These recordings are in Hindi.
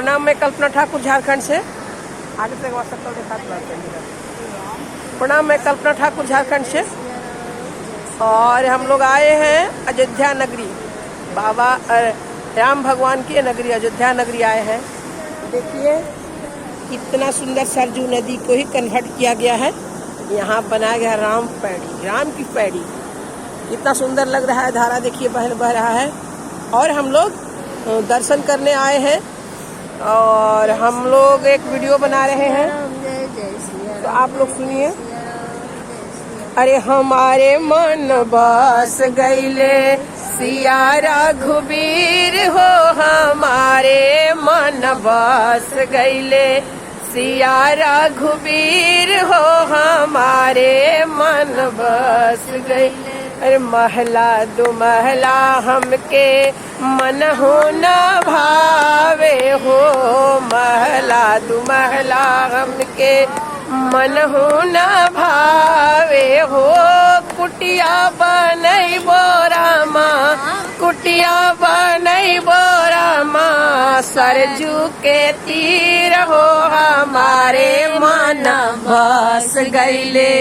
प्रणाम, मैं कल्पना ठाकुर झारखंड से। आगे से सकता दिखा। प्रणाम, मैं कल्पना ठाकुर झारखंड से और हम लोग आए हैं अयोध्या नगरी, बाबा राम भगवान की नगरी अयोध्या नगरी आए हैं। देखिए कितना सुंदर सरजू नदी को ही कन्वर्ट किया गया है। यहाँ बनाया गया राम की पैड़ी। इतना सुंदर लग रहा है, धारा देखिए बह रहा है। और हम लोग दर्शन करने आए हैं और हम लोग एक वीडियो बना रहे हैं, तो आप लोग सुनिए। अरे हमारे मन बस गईले सिया रघुबीर हो, हमारे मन बस गईले सिया रघुबीर हो, हमारे मन बस गईले। अरे महला दो महला हमके मन हो न भावे हो, महला दो महला हमके मन हो न भावे हो। कुटिया बनई बोरामा, कुटिया बनई बोरामा, सरजू के तीर हो, हमारे मन बस गईले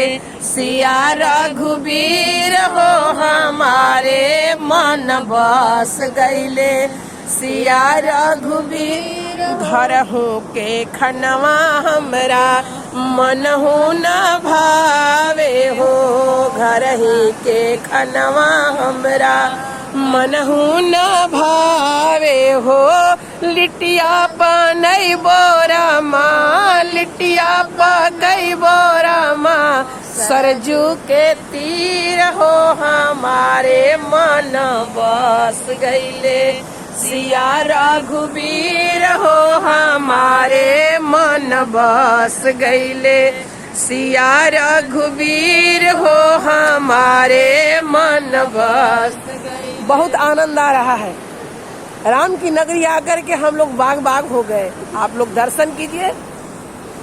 सिया रघुबीर हो, हमारे मन बस गईले सिया रघुबीर। घर हूँ के खनवा हमरा मन हो न भावे हो, घर ही के खनवा हमरा मन हो न भावे हो। लिटिया बनई बोरामा, लिटिया पकई बोरामा, सरजू के तीर हो, हमारे मन बस गईले सिया रघुबीर हो, हमारे मन बस गईले सिया रघुबीर हो, हमारे मन बस गईले। बहुत आनंद आ रहा है। राम की नगरी आकर के हम लोग बाग बाग हो गए। आप लोग दर्शन कीजिए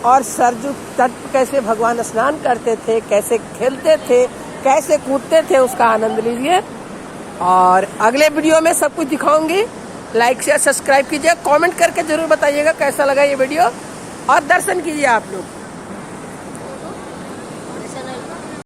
और सरजू तट पर कैसे भगवान स्नान करते थे, कैसे खेलते थे, कैसे कूदते थे, उसका आनंद लीजिए। और अगले वीडियो में सब कुछ दिखाऊंगी। लाइक शेयर सब्सक्राइब कीजिए, कमेंट करके जरूर बताइएगा कैसा लगा ये वीडियो और दर्शन कीजिए आप लोग।